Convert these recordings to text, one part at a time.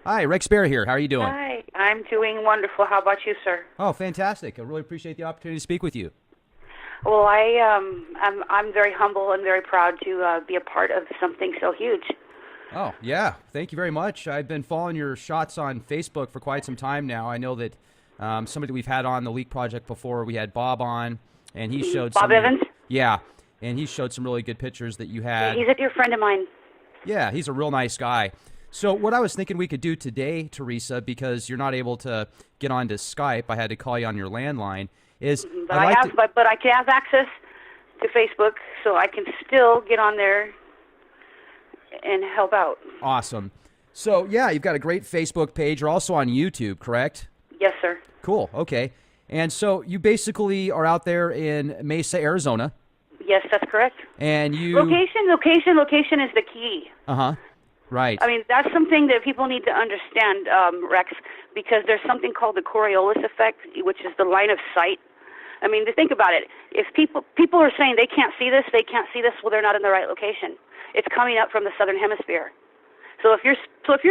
Hi, Rex Bear here. How are you doing? Hi, I'm doing wonderful. How about you, sir? Oh, fantastic. I really appreciate the opportunity to speak with you. Well, I'm very humble and very proud to be a part of something so huge. Oh, yeah. Thank you very much. I've been following your shots on Facebook for quite some time now. I know that somebody we've had on the Leak Project before, we had Bob on, and he showed Bob some of your, Evans? yeah, and he showed some really good pictures that you Yeah, had. he's a dear friend of mine. Yeah, he's a real nice guy. So what I was thinking we could do today, Teresa, because you're not able to get onto Skype, I had to call you on your landline, is But I'd I like have, to. but I can have access to Facebook, so I can still get on there and help out. Awesome. So, yeah, you've got a great Facebook page. You're also on YouTube, correct? Yes, sir. Cool. Okay. And so you basically are out there in Mesa, Arizona, Yes, that's correct. and you. Location is the key. Uh huh. Right. I mean, that's something that people need to understand, Rex, because there's something called the Coriolis effect, which is the line of sight. I mean, to think about it, if people are saying they can't see this, well, they're not in the right location. It's coming up from the southern hemisphere. So if you're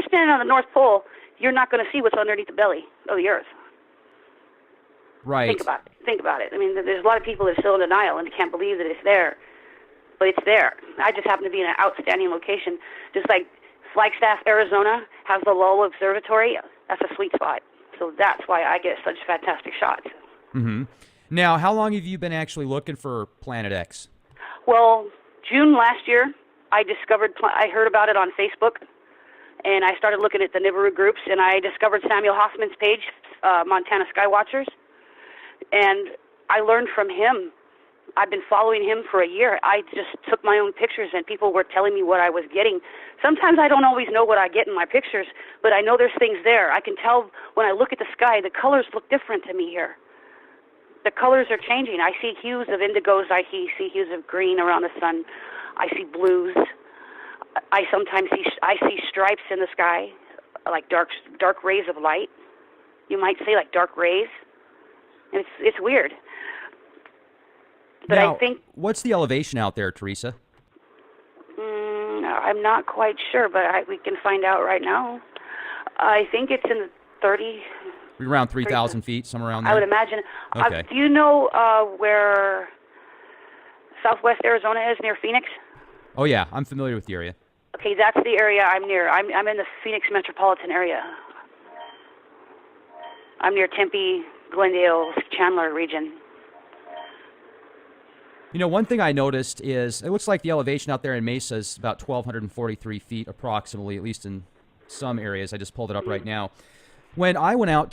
standing on the North Pole, you're not going to see what's underneath the belly of the Earth. Right. Think about it. I mean, there's a lot of people that are still in denial and can't believe that it's there, but it's there. I just happen to be in an outstanding location, just like Flagstaff, Arizona has the Lowell Observatory. That's a sweet spot. So that's why I get such fantastic shots. Mm-hmm. Now, how long have you been actually looking for Planet X? Well, June last year, I heard about it on Facebook, and I started looking at the Nibiru groups, and I discovered Samuel Hoffman's page, Montana Skywatchers, and I learned from him. I've been following him for a year. I just took my own pictures, and people were telling me what I was getting. Sometimes I don't always know what I get in my pictures, but I know there's things there. I can tell when I look at the sky, the colors look different to me here. The colors are changing. I see hues of indigos. I see hues of green around the sun. I see blues. I sometimes see stripes in the sky, like dark rays of light. You might say like dark rays. It's weird. But Now, I think what's the elevation out there, Teresa? I'm not quite sure, but we can find out right now. I think it's in the 30. Around 3,000 feet, somewhere around there? I would imagine. Okay. Do you know where Southwest Arizona is, near Phoenix? Oh, yeah. I'm familiar with the area. Okay, that's the area I'm near. I'm in the Phoenix metropolitan area. I'm near Tempe, Glendale, Chandler region. You know, one thing I noticed is it looks like the elevation out there in Mesa is about 1,243 feet approximately, at least in some areas. I just pulled it up right now. When I went out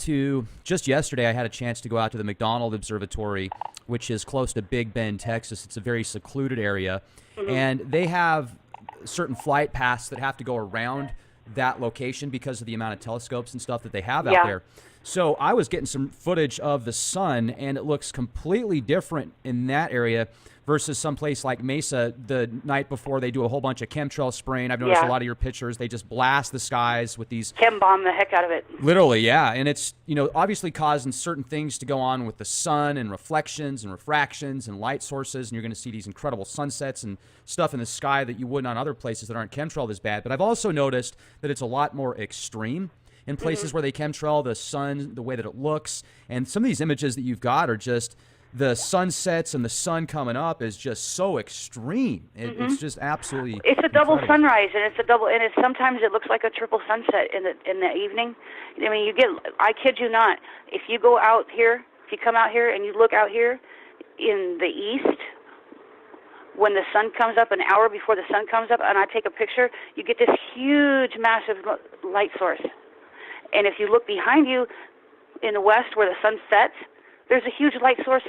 just yesterday, I had a chance to go out to the McDonald Observatory, which is close to Big Bend, Texas. It's a very secluded area, and they have certain flight paths that have to go around that location because of the amount of telescopes and stuff that they have out there. So I was getting some footage of the sun, and it looks completely different in that area versus someplace like Mesa the night before. They do a whole bunch of chemtrail spraying. I've noticed a lot of your pictures. They just blast the skies with these. Chem bomb the heck out of it. Literally, yeah. And it's, obviously causing certain things to go on with the sun and reflections and refractions and light sources. And you're going to see these incredible sunsets and stuff in the sky that you wouldn't on other places that aren't chemtrailed as bad. But I've also noticed that it's a lot more extreme in places where they chemtrail the sun, the way that it looks. And some of these images that you've got are just the sunsets and the sun coming up is just so extreme. It's just absolutely It's a double incredible. sunrise, and sometimes it looks like a triple sunset in the evening. I mean, I kid you not, if you come out here and you look out here in the east, when the sun comes up, an hour before the sun comes up, and I take a picture, you get this huge, massive light source. And if you look behind you in the west where the sun sets, there's a huge light source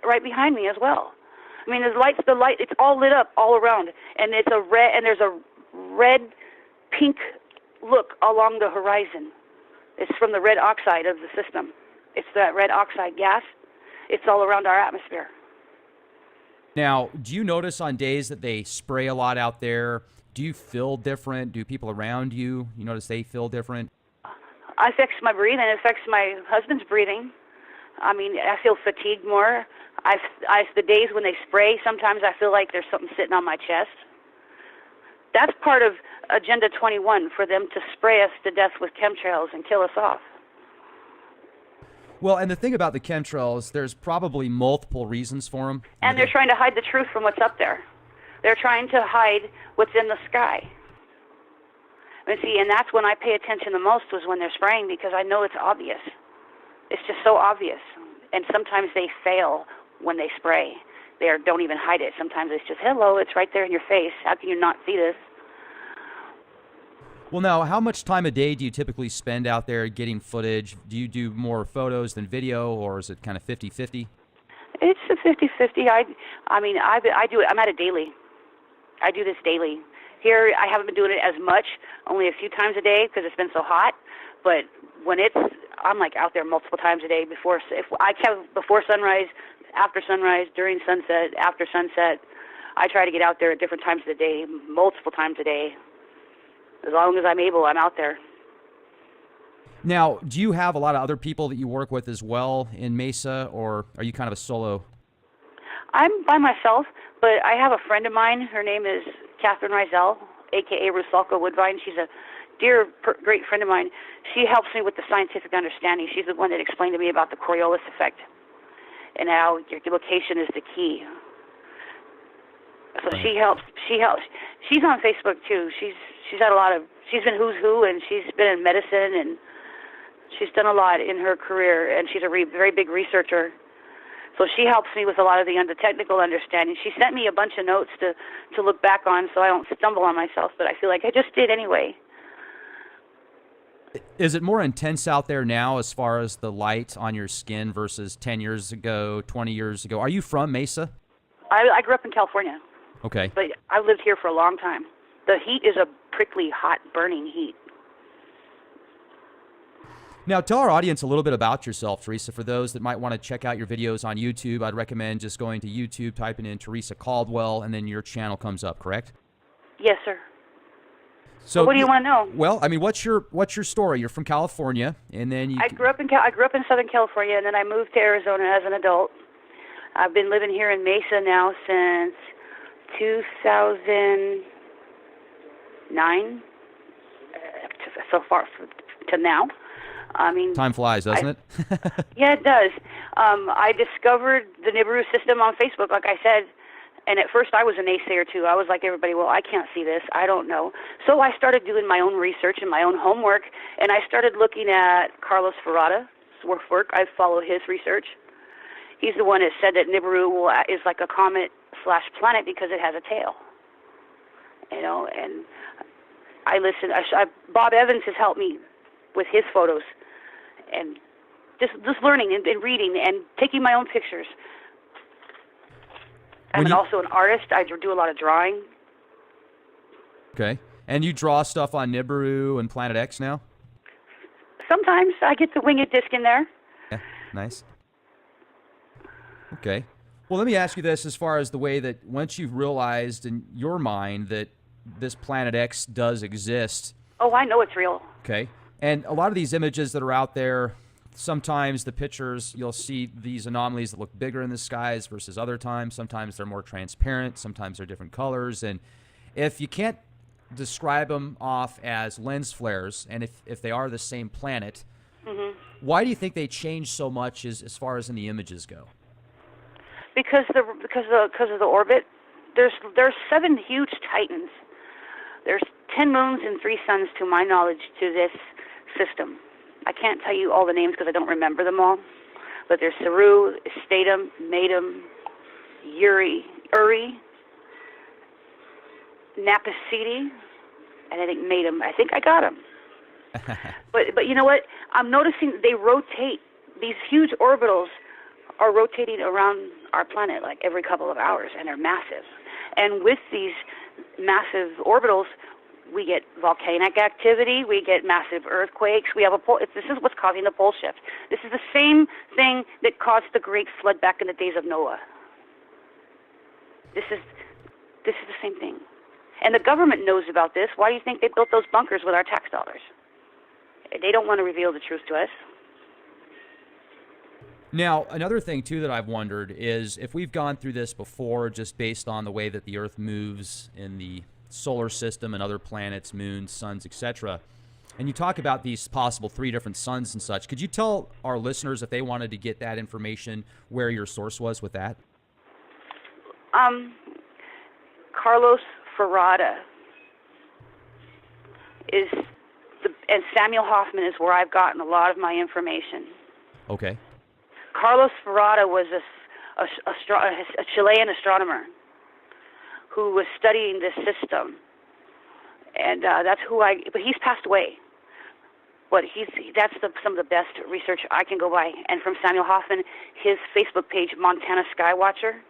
right behind me as well. I mean, the light, it's all lit up all around, and there's a red, pink look along the horizon. It's from the red oxide of the system. It's that red oxide gas. It's all around our atmosphere. Now, do you notice on days that they spray a lot out there, do you feel different? Do people around you notice they feel different? It affects my breathing. It affects my husband's breathing. I mean, I feel fatigued more. The days when they spray, sometimes I feel like there's something sitting on my chest. That's part of Agenda 21 for them to spray us to death with chemtrails and kill us off. Well, and the thing about the chemtrails, there's probably multiple reasons for them. And they're trying to hide the truth from what's up there. They're trying to hide what's in the sky. And see, and that's when I pay attention the most, was when they're spraying, because I know it's obvious. It's just so obvious. And sometimes they fail when they spray. They don't even hide it. Sometimes it's just, hello, it's right there in your face. How can you not see this? Well, now, how much time a day do you typically spend out there getting footage? Do you do more photos than video, or is it kind of 50-50? It's a 50-50. I do it. I'm at it daily. I do this daily. Here, I haven't been doing it as much, only a few times a day because it's been so hot. But when I'm like out there multiple times a day before sunrise, after sunrise, during sunset, after sunset. I try to get out there at different times of the day, multiple times a day. As long as I'm able, I'm out there. Now, do you have a lot of other people that you work with as well in Mesa, or are you kind of a solo? I'm by myself, but I have a friend of mine. Her name is Catherine Rizel, a.k.a. Rusalka Woodvine. She's a dear, great friend of mine. She helps me with the scientific understanding. She's the one that explained to me about the Coriolis effect and how your location is the key. So she helps. She's on Facebook too. She's been Who's Who, and she's been in medicine, and she's done a lot in her career, and she's a very big researcher. So she helps me with a lot of the technical understanding. She sent me a bunch of notes to look back on so I don't stumble on myself, but I feel like I just did anyway. Is it more intense out there now as far as the light on your skin versus 10 years ago, 20 years ago? Are you from Mesa? I grew up in California. Okay. But I've lived here for a long time. The heat is a prickly, hot, burning heat. Now, tell our audience a little bit about yourself, Theresa. For those that might want to check out your videos on YouTube, I'd recommend just going to YouTube, typing in Theresa Caldwell, and then your channel comes up, correct? Yes, sir. So, what do you want to know? Well, I mean, what's your story? You're from California, and then I grew up in Southern California, and then I moved to Arizona as an adult. I've been living here in Mesa now since 2009, so far to now. I mean, time flies, doesn't it? Yeah, it does. I discovered the Nibiru system on Facebook, like I said, and at first I was a naysayer too. I was like everybody, well, I can't see this, I don't know. So I started doing my own research and my own homework, and I started looking at Carlos Ferrata's work. I follow his research. He's the one that said that Nibiru is like a comet/planet because it has a tail. You know, and I listen. Bob Evans has helped me with his photos, and just learning and reading and taking my own pictures. I'm also an artist. I do a lot of drawing. Okay. And you draw stuff on Nibiru and Planet X now? Sometimes I get the winged disc in there. Yeah, nice. Okay. Well, let me ask you this, as far as the way that once you've realized in your mind that this Planet X does exist. Oh, I know it's real. Okay. And a lot of these images that are out there, sometimes the pictures, you'll see these anomalies that look bigger in the skies versus other times. Sometimes they're more transparent. Sometimes they're different colors. And if you can't describe them off as lens flares, and if they are the same planet, why do you think they change so much as far as in the images go? Because of the orbit. There's 7 huge titans. There's 10 moons and 3 suns, to my knowledge, to this system. I can't tell you all the names because I don't remember them all. But there's Saru, Statum, Matum, Uri, Napacidi, and I think Matum. I think I got them. But you know what? I'm noticing they rotate. These huge orbitals are rotating around our planet like every couple of hours, and they're massive. And with these massive orbitals, we get volcanic activity, we get massive earthquakes, we have this is what's causing the pole shift. This is the same thing that caused the great flood back in the days of Noah. This is the same thing. And the government knows about this. Why do you think they built those bunkers with our tax dollars? They don't want to reveal the truth to us. Now, another thing, too, that I've wondered is if we've gone through this before, just based on the way that the Earth moves in the solar system and other planets, moons, suns, etc. And you talk about these possible 3 different suns and such. Could you tell our listeners, if they wanted to get that information, where your source was with that? Carlos Ferrada and Samuel Hoffman is where I've gotten a lot of my information. Okay. Carlos Ferrada was a Chilean astronomer who was studying this system, and but he's passed away. But that's some of the best research I can go by. And from Samuel Hoffman, his Facebook page, Montana Skywatcher.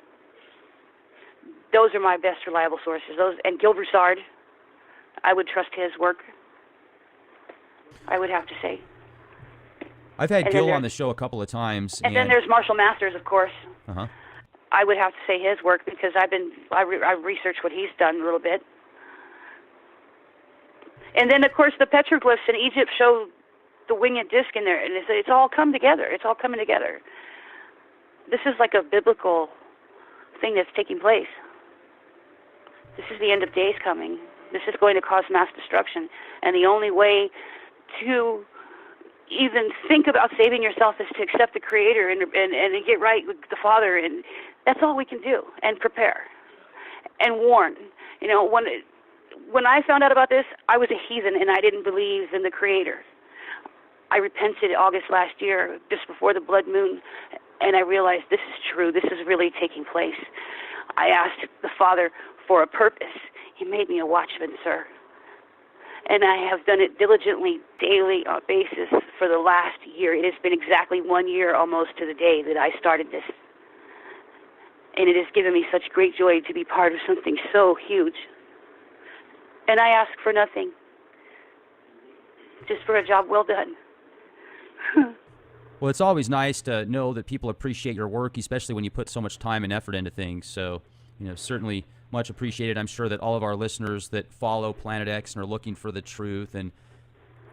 Those are my best reliable sources. And Gil Broussard, I would trust his work, I would have to say. I've had Gil on the show a couple of times. And then there's Marshall Masters, of course. Uh-huh. I would have to say his work because I've researched what he's done a little bit. And then, of course, the petroglyphs in Egypt show the winged disc in there, and it's all come together. It's all coming together. This is like a biblical thing that's taking place. This is the end of days coming. This is going to cause mass destruction, and the only way to even think about saving yourself is to accept the Creator and get right with the Father, and that's all we can do, and prepare and warn. You know, when I found out about this, I was a heathen and I didn't believe in the Creator. I repented August last year, just before the blood moon, and I realized this is true. This is really taking place. I asked the Father for a purpose. He made me a watchman, sir. And I have done it diligently, daily basis for the last year. It has been exactly 1 year almost to the day that I started this. And it has given me such great joy to be part of something so huge. And I ask for nothing, just for a job well done. Well, it's always nice to know that people appreciate your work, especially when you put so much time and effort into things. So, certainly much appreciated. I'm sure that all of our listeners that follow Planet X and are looking for the truth, and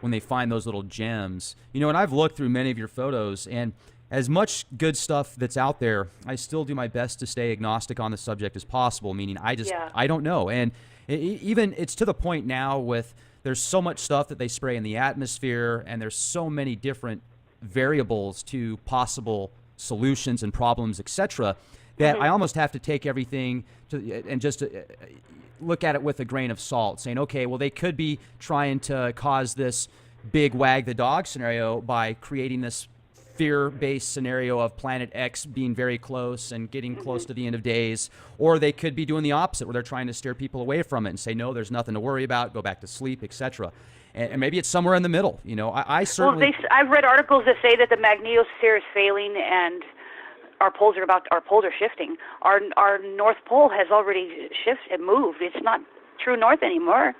when they find those little gems, and I've looked through many of your photos, and as much good stuff that's out there, I still do my best to stay agnostic on the subject as possible, meaning I don't know. And even it's to the point now with there's so much stuff that they spray in the atmosphere, and there's so many different variables to possible solutions and problems, etc., that I almost have to take everything and just look at it with a grain of salt, saying, okay, well, they could be trying to cause this big wag the dog scenario by creating this fear-based scenario of Planet X being very close and getting close to the end of days, or they could be doing the opposite, where they're trying to steer people away from it and say, no, there's nothing to worry about, go back to sleep, etc. And maybe it's somewhere in the middle. I certainly. Well, I've read articles that say that the magnetosphere is failing and our poles are shifting. Our North Pole has already shifted and moved. It's not true north anymore.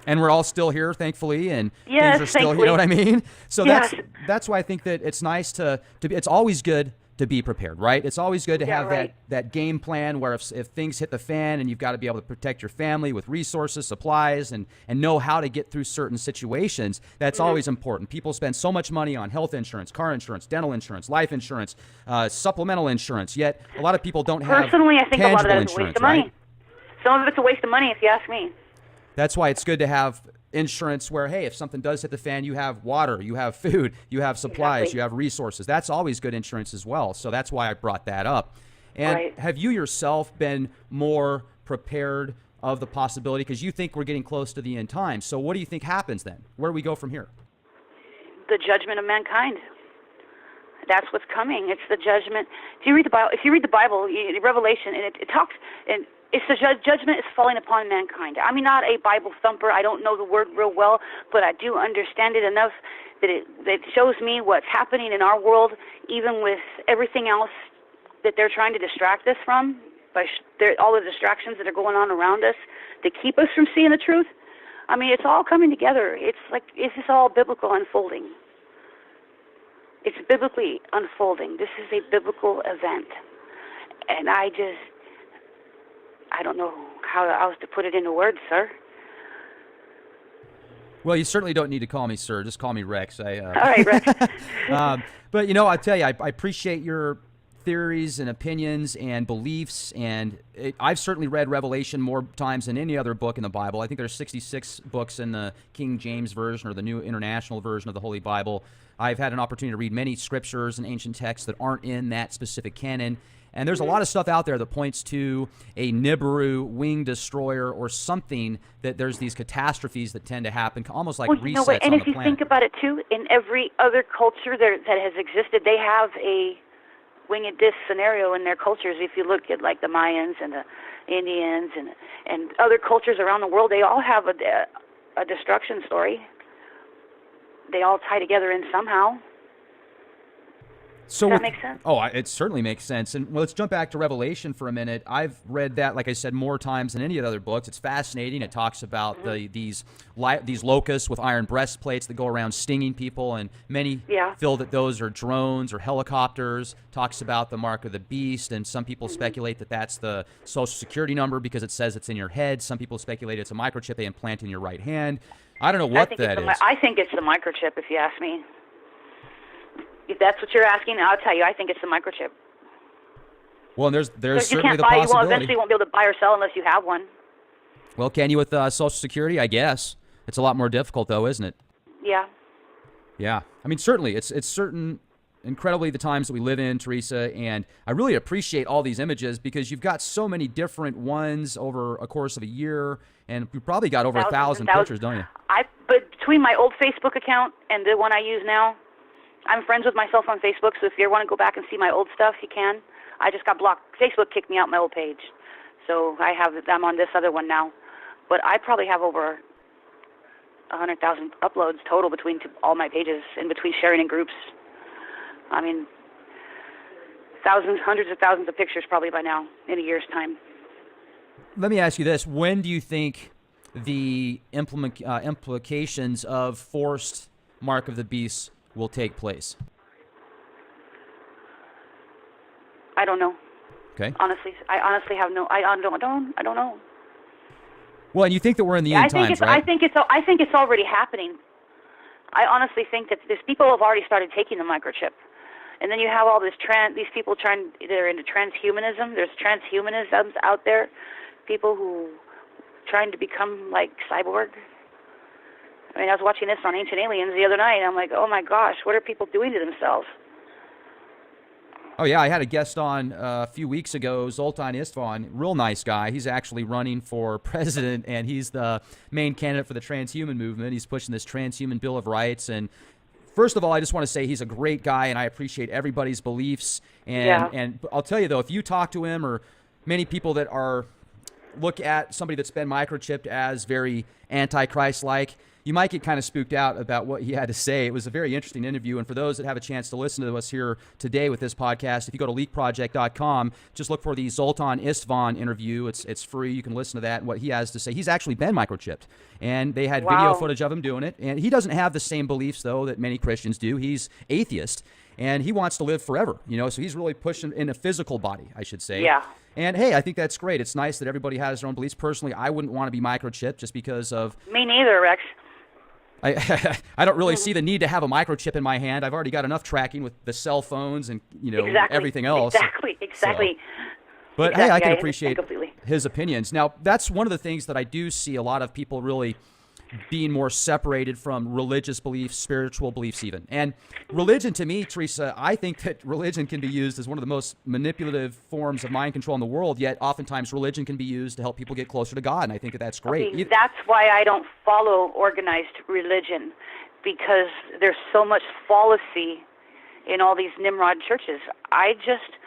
And we're all still here, thankfully, and yes, things are still, thankfully. You know what I mean? So yes. that's why I think that it's nice to be, it's always good to be prepared, right? It's always good to have that game plan where if things hit the fan and you've got to be able to protect your family with resources, supplies, and know how to get through certain situations. That's always important. People spend so much money on health insurance, car insurance, dental insurance, life insurance, supplemental insurance, yet a lot of people don't have Personally, I think a lot of that is a waste of money. Right? Some of it's a waste of money, if you ask me. That's why it's good to have insurance where, hey, if something does hit the fan, you have water, you have food, you have supplies, you have resources. That's always good insurance as well. So that's why I brought that up. And have you yourself been more prepared of the possibility? Because you think we're getting close to the end time. So what do you think happens then? Where do we go from here? The judgment of mankind. That's what's coming. It's the judgment. If you read the Bible, Revelation, and it talks, and it's the judgment is falling upon mankind. I'm not a Bible thumper. I don't know the word real well, but I do understand it enough that it shows me what's happening in our world, even with everything else that they're trying to distract us from, by all the distractions that are going on around us to keep us from seeing the truth. It's all coming together. It's just all biblical unfolding. It's biblically unfolding. This is a biblical event. And I don't know how else to put it into words, sir. Well, you certainly don't need to call me sir. Just call me Rex. All right, Rex. But, I tell you, I appreciate your theories and opinions and beliefs, and I've certainly read Revelation more times than any other book in the Bible. I think there's 66 books in the King James Version or the New International Version of the Holy Bible. I've had an opportunity to read many scriptures and ancient texts that aren't in that specific canon. And there's a lot of stuff out there that points to a Nibiru wing destroyer or something, that there's these catastrophes that tend to happen, almost like resets on the planet. And if you think about it, too, in every other culture that has existed, they have a winged disc scenario in their cultures. If you look at, like, the Mayans and the Indians and other cultures around the world, they all have a destruction story. They all tie together in somehow. So does that make sense? Oh, it certainly makes sense. And let's jump back to Revelation for a minute. I've read that, like I said, more times than any of the other books. It's fascinating. It talks about these locusts with iron breastplates that go around stinging people, and many feel that those are drones or helicopters. Talks about the mark of the beast, and some people speculate that that's the Social Security number because it says it's in your head. Some people speculate it's a microchip they implant in your right hand. I don't know what that is. I think it's the microchip, if you ask me. If that's what you're asking, I'll tell you, I think it's the microchip. Well, and there's certainly the possibility. You eventually won't be able to buy or sell unless you have one. Well, can you with Social Security? I guess. It's a lot more difficult, though, isn't it? Yeah. Yeah. I mean, certainly. It's certain, incredibly, the times that we live in, Theresa, and I really appreciate all these images because you've got so many different ones over a course of a year, and you probably got over 1,000 pictures, don't you? But between my old Facebook account and the one I use now, I'm friends with myself on Facebook, so if you want to go back and see my old stuff, you can. I just got blocked. Facebook kicked me out my old page. So I'm on this other one now. But I probably have over 100,000 uploads total between all my pages and between sharing in groups. I mean, thousands, hundreds of thousands of pictures probably by now in a year's time. Let me ask you this. When do you think the implications of forced Mark of the Beast will take place? I don't know. Okay. Honestly, I honestly have no. I don't know. Well, and you think that we're in the end times, right? I think it's already happening. I honestly think that these people have already started taking the microchip, and then you have all these people they're into transhumanism. There's transhumanisms out there, people who trying to become like cyborg. I mean, I was watching this on Ancient Aliens the other night, and I'm like, oh my gosh, what are people doing to themselves? Oh, yeah, I had a guest on a few weeks ago, Zoltan Istvan, real nice guy. He's actually running for president, and he's the main candidate for the transhuman movement. He's pushing this transhuman Bill of Rights. And first of all, I just want to say he's a great guy, and I appreciate everybody's beliefs. And I'll tell you, though, if you talk to him or many people that look at somebody that's been microchipped as very anti-Christ-like, you might get kind of spooked out about what he had to say. It was a very interesting interview, and for those that have a chance to listen to us here today with this podcast, if you go to leakproject.com, just look for the Zoltan Istvan interview. It's free. You can listen to that and what he has to say. He's actually been microchipped, and they had video footage of him doing it, and he doesn't have the same beliefs, though, that many Christians do. He's atheist, and he wants to live forever, so he's really pushing in a physical body, I should say. Yeah. And, hey, I think that's great. It's nice that everybody has their own beliefs. Personally, I wouldn't want to be microchipped just because of... Me neither, Rex. I don't really see the need to have a microchip in my hand. I've already got enough tracking with the cell phones and everything else. Exactly. But hey, I can appreciate his opinions. Now, that's one of the things that I do see a lot of people really being more separated from religious beliefs, spiritual beliefs even. And religion, to me, Theresa, I think that religion can be used as one of the most manipulative forms of mind control in the world, yet oftentimes religion can be used to help people get closer to God, and I think that that's great. Okay, that's why I don't follow organized religion, because there's so much fallacy in all these Nimrod churches. I just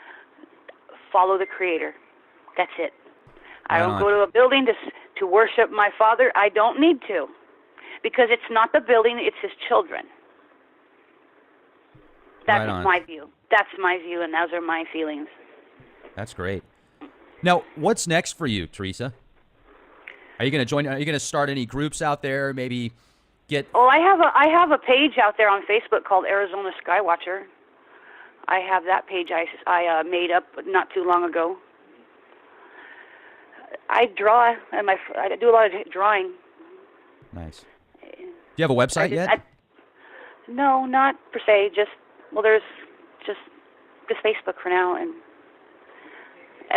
follow the Creator. That's it. I don't go to a building to worship my Father. I don't need to, because it's not the building, it's His children. That's my view. That's my view, and those are my feelings. That's great. Now, what's next for you, Theresa? Are you going to join? Are you going to start any groups out there? Maybe get... Oh, I have a page out there on Facebook called Arizona Skywatcher. I have that page I made up not too long ago. I draw, and I do a lot of drawing. Nice. Do you have a website yet? No, not per se. There's just just Facebook for now. And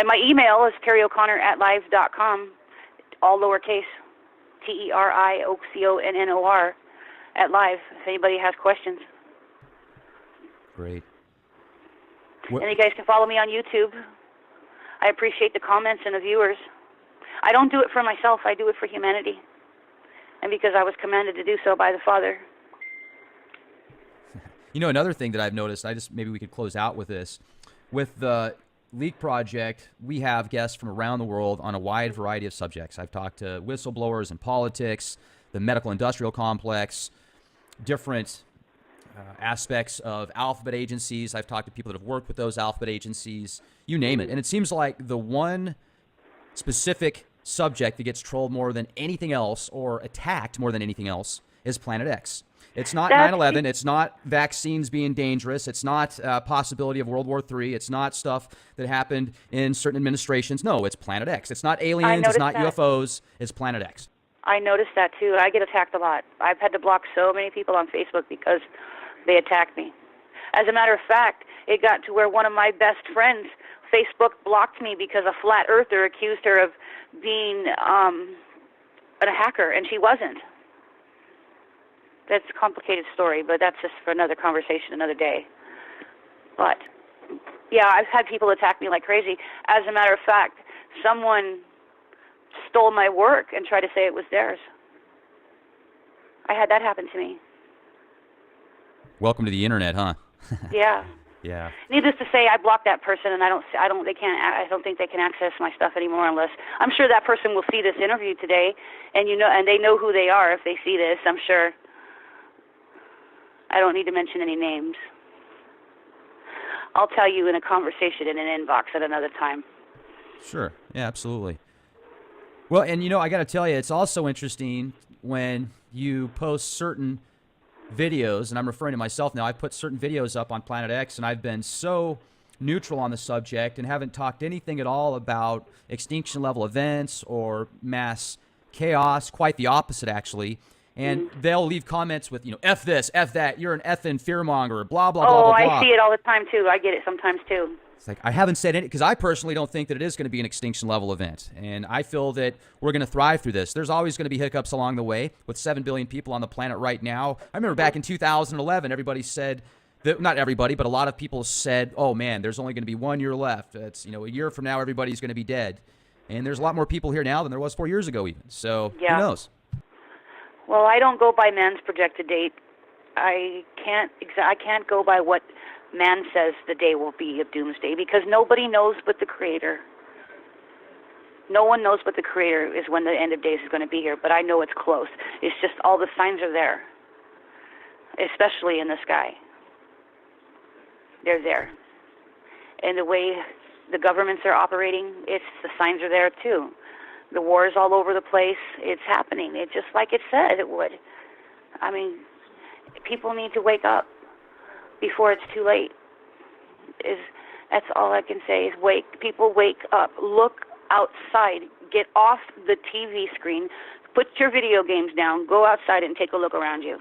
my email is terryo'connor@live.com, all lowercase, TerrioConnor @live. If anybody has questions. Great. And you guys can follow me on YouTube. I appreciate the comments and the viewers. I don't do it for myself. I do it for humanity. And because I was commanded to do so by the Father. You know, another thing that I've noticed, maybe we could close out with this. With the Leak Project, we have guests from around the world on a wide variety of subjects. I've talked to whistleblowers in politics, the medical industrial complex, different aspects of alphabet agencies. I've talked to people that have worked with those alphabet agencies, you name it. And it seems like the one specific subject that gets trolled more than anything else or attacked more than anything else is Planet X. It's not 9/11. It's not vaccines being dangerous. It's not possibility of World War III. It's not stuff that happened in certain administrations. No, it's Planet X. It's not aliens. It's not UFOs. It's Planet X. I noticed that, too. I get attacked a lot. I've had to block so many people on Facebook because they attacked me. As a matter of fact, it got to where one of my best friends, Facebook blocked me because a flat earther accused her of being a hacker, and she wasn't. That's a complicated story, but that's just for another conversation, another day. But, yeah, I've had people attack me like crazy. As a matter of fact, someone stole my work and tried to say it was theirs. I had that happen to me. Welcome to the internet, huh? Yeah. Yeah. Needless to say, I blocked that person, and I don't think they can access my stuff anymore unless I'm sure that person will see this interview today, and and they know who they are if they see this. I'm sure. I don't need to mention any names. I'll tell you in a conversation in an inbox at another time. Sure. Yeah, absolutely. Well, and I got to tell you, it's also interesting when you post certain videos, and I'm referring to myself now. I put certain videos up on Planet X, and I've been so neutral on the subject and haven't talked anything at all about extinction level events or mass chaos. Quite the opposite, actually. And they'll leave comments with, F this, F that, you're an effing fearmonger, blah, blah, blah, blah, blah. I see it all the time, too. I get it sometimes, too. It's like, I haven't said any, because I personally don't think that it is going to be an extinction level event. And I feel that we're going to thrive through this. There's always going to be hiccups along the way with 7 billion people on the planet right now. I remember back in 2011, everybody said, that, not everybody, but a lot of people said, oh man, there's only going to be 1 year left. It's, a year from now, everybody's going to be dead. And there's a lot more people here now than there was 4 years ago even. So who knows? Well, I don't go by man's projected date. I can't go by what man says the day will be of doomsday because nobody knows but the Creator. No one knows but the Creator is when the end of days is going to be here, but I know it's close. It's just all the signs are there, especially in the sky. They're there. And the way the governments are operating, the signs are there too. The war is all over the place. It's happening. It's just like it said it would. I mean, people need to wake up before it's too late. That's all I can say is people wake up. Look outside. Get off the TV screen. Put your video games down. Go outside and take a look around you.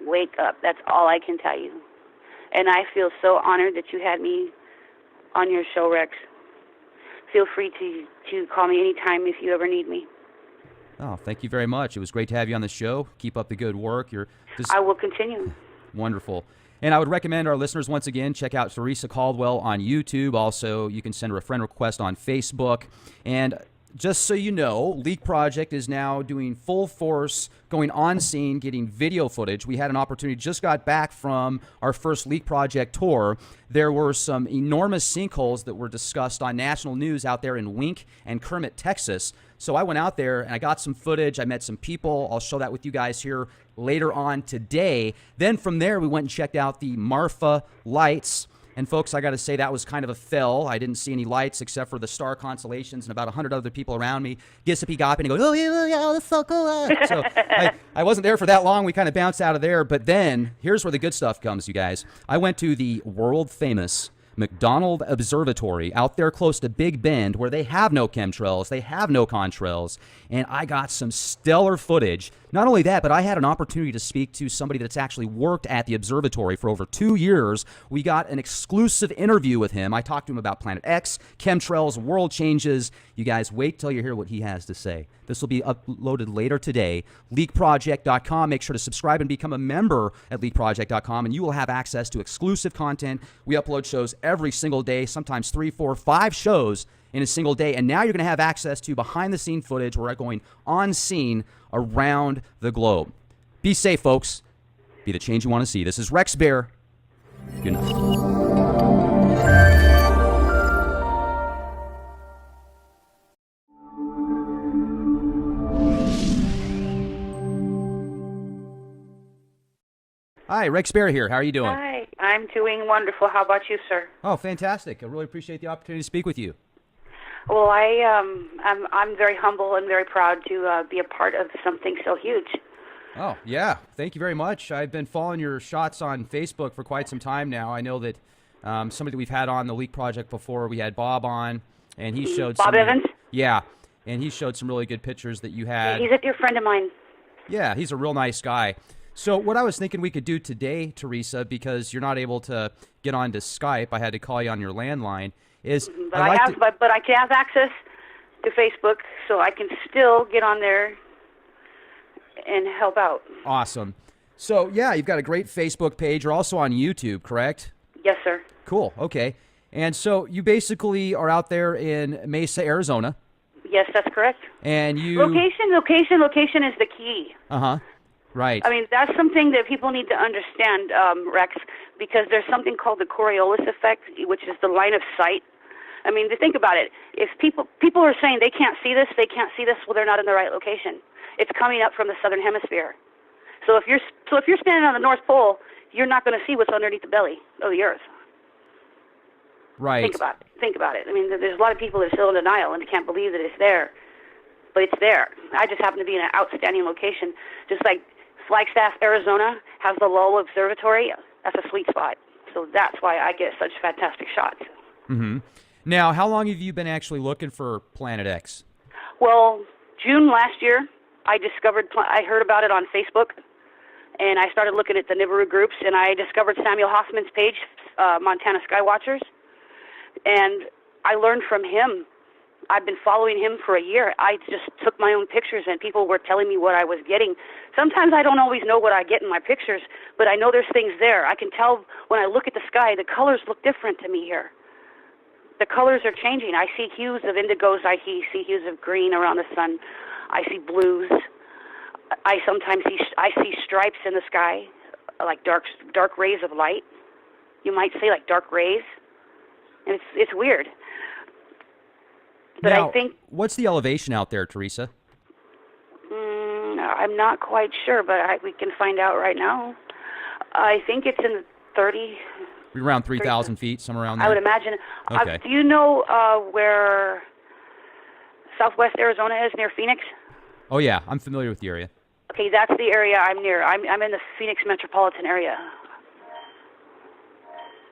Wake up. That's all I can tell you. And I feel so honored that you had me on your show, Rex. Feel free to call me anytime if you ever need me. Oh, thank you very much. It was great to have you on the show. Keep up the good work. I will continue. Wonderful. And I would recommend our listeners, once again, check out Theresa Caldwell on YouTube. Also, you can send her a friend request on Facebook. And just so you know, Leak Project is now doing full force, going on scene, getting video footage. We had an opportunity, just got back from our first Leak Project tour. There were some enormous sinkholes that were discussed on national news out there in Wink and Kermit, Texas. So I went out there and I got some footage. I met some people. I'll show that with you guys here later on today. Then from there, we went and checked out the Marfa lights. And folks, I got to say that was kind of a fail. I didn't see any lights except for the star constellations and about 100 other people around me gippy gopping and going, oh yeah, that's so cool. So I wasn't there for that long. We kind of bounced out of there. But then here's where the good stuff comes, you guys. I went to the world famous McDonald Observatory out there close to Big Bend, where they have no chemtrails, they have no contrails, and I got some stellar footage. Not only that, but I had an opportunity to speak to somebody that's actually worked at the observatory for over 2 years. We got an exclusive interview with him. I talked to him about Planet X, chemtrails, world changes. You guys wait till you hear what he has to say. This will be uploaded later today. LeakProject.com. Make sure to subscribe and become a member at LeakProject.com, and you will have access to exclusive content. We upload shows every single day, sometimes 3, 4, 5 shows in a single day. And now you're going to have access to behind-the-scene footage. We're going on scene around the globe. Be safe, folks. Be the change you want to see. This is Rex Bear. Good night. Hi, Rex Bear here. How are you doing? Hi, I'm doing wonderful. How about you, sir? Oh, fantastic. I really appreciate the opportunity to speak with you. Well, I'm very humble and very proud to be a part of something so huge. Oh, yeah. Thank you very much. I've been following your shots on Facebook for quite some time now. I know that somebody that we've had on the Leak Project before, we had Bob on, and he showed Bob Evans? Yeah, and he showed some really good pictures that you had. He's a dear friend of mine. Yeah, he's a real nice guy. So what I was thinking we could do today, Theresa, because you're not able to get onto Skype, I had to call you on your landline, is But I can have access to Facebook, so I can still get on there and help out. Awesome. So, yeah, you've got a great Facebook page. You're also on YouTube, correct? Yes, sir. Cool. Okay. And so you basically are out there in Mesa, Arizona. Yes, that's correct. And you... Location is the key. Uh-huh. Right. I mean, that's something that people need to understand, Rex, because there's something called the Coriolis effect, which is the line of sight. I mean, to think about it, if people are saying they can't see this, well, they're not in the right location. It's coming up from the southern hemisphere. So if you're standing on the North Pole, you're not going to see what's underneath the belly of the Earth. Right. Think about it. I mean, there's a lot of people that are still in denial and can't believe that it's there, but it's there. I just happen to be in an outstanding location, just like Flagstaff, Arizona has the Lowell Observatory. That's a sweet spot. So that's why I get such fantastic shots. Mm-hmm. Now, how long have you been actually looking for Planet X? Well, June last year, I heard about it on Facebook, and I started looking at the Nibiru groups, and I discovered Samuel Hoffman's page, Montana Skywatchers, and I learned from him. I've been following him for a year. I just took my own pictures, and people were telling me what I was getting. Sometimes I don't always know what I get in my pictures, but I know there's things there. I can tell when I look at the sky, the colors look different to me here. The colors are changing. I see hues of indigos. I see hues of green around the sun. I see blues. I sometimes see stripes in the sky, like dark rays of light. You might say like dark rays, and it's weird. But now, I think... What's the elevation out there, Theresa? I'm not quite sure, but we can find out right now. I think it's in the 30... Around 3,000 feet, somewhere around there? I would imagine. Okay. Do you know where southwest Arizona is, near Phoenix? Oh, yeah. I'm familiar with the area. Okay, that's the area I'm near. I'm in the Phoenix metropolitan area.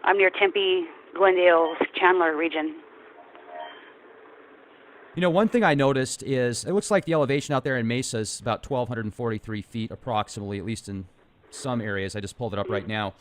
I'm near Tempe, Glendale, Chandler region. You know, one thing I noticed is it looks like the elevation out there in Mesa is about 1,243 feet approximately, at least in some areas. I just pulled it up right now.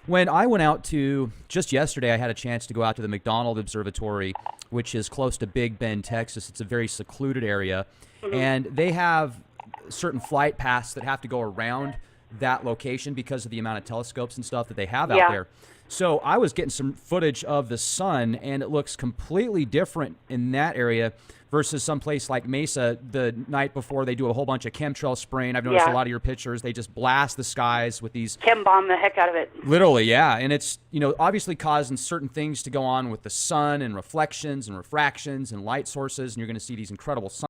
When I went out to, just yesterday, I had a chance to go out to the McDonald Observatory, which is close to Big Bend, Texas. It's a very secluded area. Mm-hmm. And they have certain flight paths that have to go around that location because of the amount of telescopes and stuff that they have out there. So I was getting some footage of the sun, and it looks completely different in that area versus someplace like Mesa. The night before, they do a whole bunch of chemtrail spraying. I've noticed a lot of your pictures. They just blast the skies with these... Chem bomb the heck out of it. Literally, yeah. And it's, you know, obviously causing certain things to go on with the sun and reflections and refractions and light sources, and you're going to see these incredible